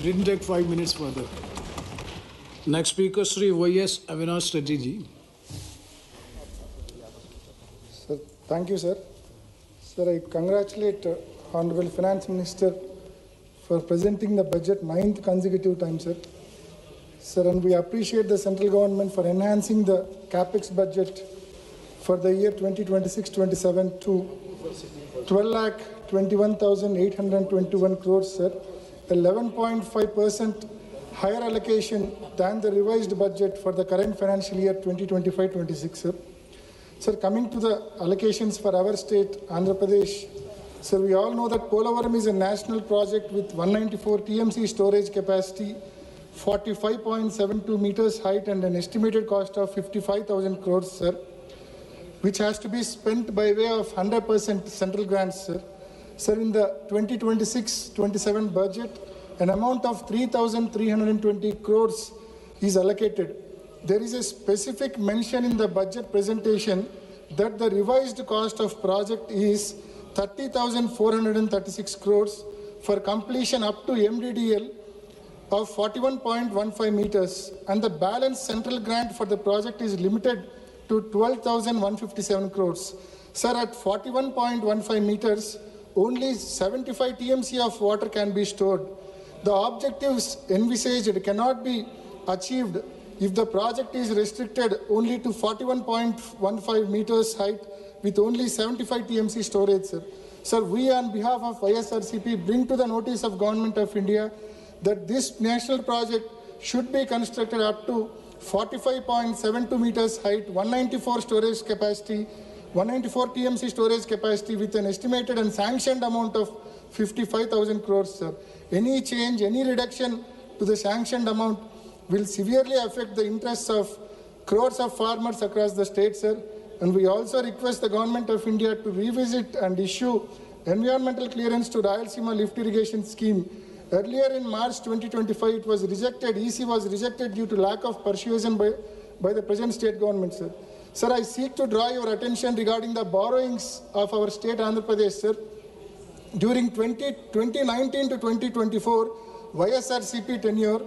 didn't take 5 minutes further. Next speaker, Sri Y.S. Avinash Reddy ji. Sir, thank you, sir. Sir, I congratulate Honorable Finance Minister for presenting the budget 9th consecutive time, sir. Sir, and we appreciate the central government for enhancing the capex budget for the year 2026-27 to 12,21,821 crores, sir. 11.5% higher allocation than the revised budget for the current financial year 2025-26, sir. Sir, coming to the allocations for our state, Andhra Pradesh, sir, we all know that Polavaram is a national project with 194 TMC storage capacity, 45.72 meters height and an estimated cost of 55,000 crores, sir, which has to be spent by way of 100% central grants, sir. Sir, in the 2026-27 budget, an amount of 3,320 crores is allocated. There is a specific mention in the budget presentation that the revised cost of project is 30,436 crores for completion up to MDDL of 41.15 meters, and the balance central grant for the project is limited to 12,157 crores. Sir, at 41.15 meters, only 75 TMC of water can be stored. The objectives envisaged cannot be achieved if the project is restricted only to 41.15 meters height with only 75 TMC storage, sir. Sir, we on behalf of YSRCP bring to the notice of Government of India that this national project should be constructed up to 45.72 meters height, 194 storage capacity, 194 TMC storage capacity with an estimated and sanctioned amount of 55,000 crores, sir. Any change, any reduction to the sanctioned amount will severely affect the interests of crores of farmers across the state, sir. And we also request the Government of India to revisit and issue environmental clearance to Rayalaseema lift irrigation scheme. Earlier in March 2025, it was rejected. EC was rejected due to lack of persuasion by the present state government, sir. Sir, I seek to draw your attention regarding the borrowings of our state Andhra Pradesh, sir. During 2019 to 2024 YSRCP tenure,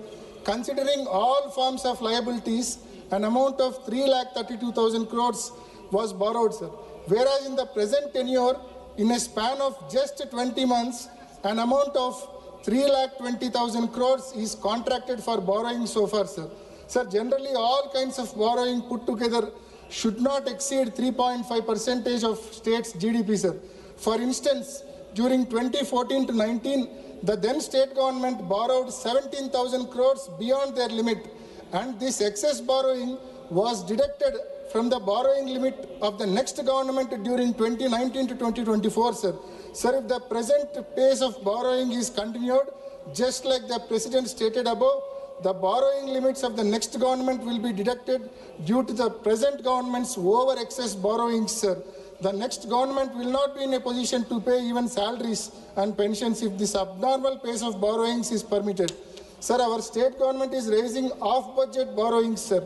considering all forms of liabilities, an amount of 3,32,000 crores was borrowed, sir. Whereas in the present tenure, in a span of just 20 months, an amount of 3,20,000 crores is contracted for borrowing so far, sir. Sir, generally all kinds of borrowing put together should not exceed 3.5% of state's GDP, sir. For instance, during 2014 to 19, the then state government borrowed 17,000 crores beyond their limit, and this excess borrowing was deducted from the borrowing limit of the next government during 2019 to 2024, sir. Sir, if the present pace of borrowing is continued, just like the President stated above, the borrowing limits of the next government will be deducted due to the present government's over excess borrowings, sir. The next government will not be in a position to pay even salaries and pensions if this abnormal pace of borrowings is permitted. Sir, our state government is raising off-budget borrowings, sir.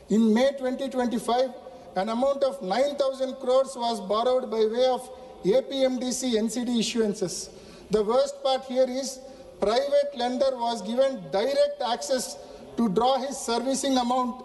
In May 2025, an amount of 9,000 crores was borrowed by way of APMDC NCD issuances. The worst part here is private lender was given direct access to draw his servicing amount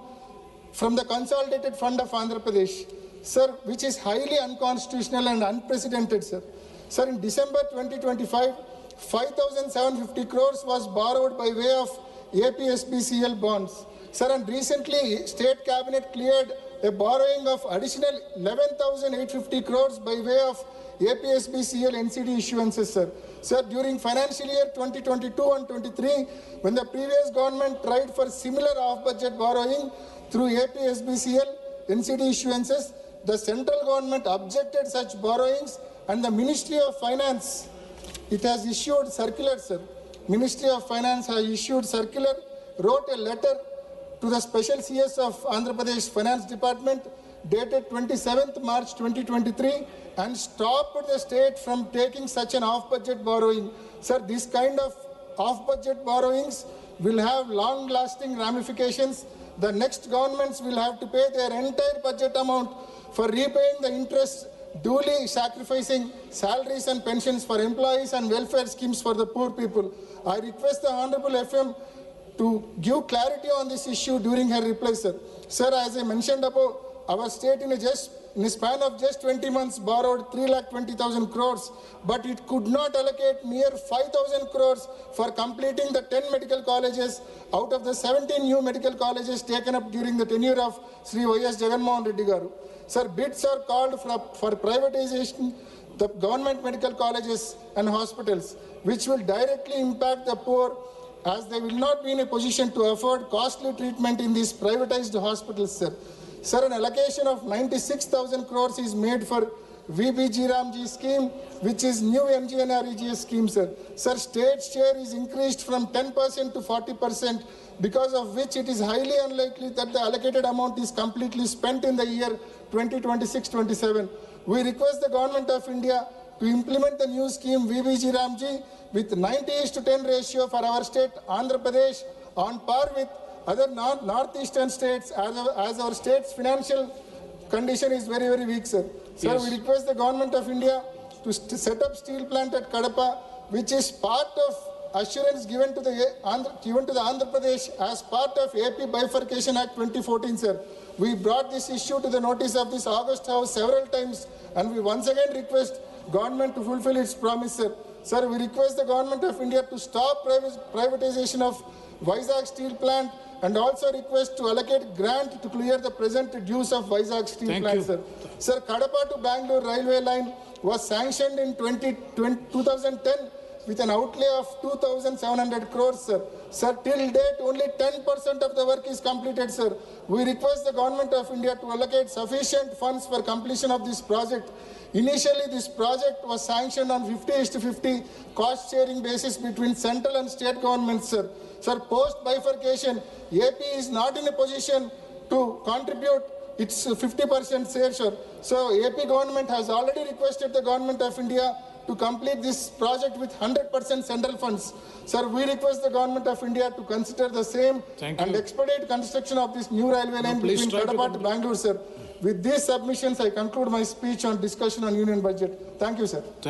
from the Consolidated Fund of Andhra Pradesh, sir, which is highly unconstitutional and unprecedented, sir. Sir, in December 2025, 5,750 crores was borrowed by way of APSBCL bonds. Sir, and recently, State Cabinet cleared a borrowing of additional 11,850 crores by way of APSBCL NCD issuances, sir. Sir, during financial year 2022 and 23, when the previous government tried for similar off-budget borrowing through APSBCL NCD issuances, the central government objected such borrowings, and the Ministry of Finance, it has issued circular, sir. Ministry of Finance has issued circular, wrote a letter to the Special CS of Andhra Pradesh Finance Department dated 27th March 2023 and stopped the state from taking such an off-budget borrowing. Sir, this kind of off-budget borrowings will have long-lasting ramifications. The next governments will have to pay their entire budget amount for repaying the interest duly sacrificing salaries and pensions for employees and welfare schemes for the poor people. I request the Honorable FM to give clarity on this issue during her reply, sir. Sir, as I mentioned above, our state in a span of just 20 months borrowed 3,20,000 crores, but it could not allocate mere 5,000 crores for completing the 10 medical colleges out of the 17 new medical colleges taken up during the tenure of Sri Y.S. Jagan Reddy garu. Sir, bids are called for privatization the government medical colleges and hospitals, which will directly impact the poor, as they will not be in a position to afford costly treatment in these privatized hospitals, sir. Sir, an allocation of 96,000 crores is made for VBG Ramji scheme, which is new MGNREGS scheme, sir. Sir, state share is increased from 10% to 40%, because of which it is highly unlikely that the allocated amount is completely spent in the year 2026-27. We request the Government of India to implement the new scheme VBG Ramji with 90:10 ratio for our state, Andhra Pradesh, on par with other northeastern states, as our state's financial condition is very, very weak, sir. Sir, Yes. we request the Government of India to set up steel plant at Kadapa, which is part of assurance given to the Andhra Pradesh as part of AP Bifurcation Act 2014, sir. We brought this issue to the notice of this August House several times, and we once again request government to fulfill its promise, sir. Sir, we request the Government of India to stop privatization of Vizag steel plant, and also request to allocate grant to clear the present dues of Vizag steel Thank plant, you. sir. Sir, Kadapa to Bangalore railway line was sanctioned in 2010 with an outlay of 2,700 crores, sir. Sir, till date, only 10% of the work is completed, sir. We request the Government of India to allocate sufficient funds for completion of this project. Initially, this project was sanctioned on 50:50 cost-sharing basis between central and state governments, sir. Sir, post-bifurcation, AP is not in a position to contribute its 50% share, sir. So, AP government has already requested the Government of India to complete this project with 100% central funds. Sir, we request the Government of India to consider the same Thank and you. expedite construction of this new railway line please between try to Kadapa to complete. Bangalore, sir. With these submissions, I conclude my speech on discussion on union budget. Thank you, sir.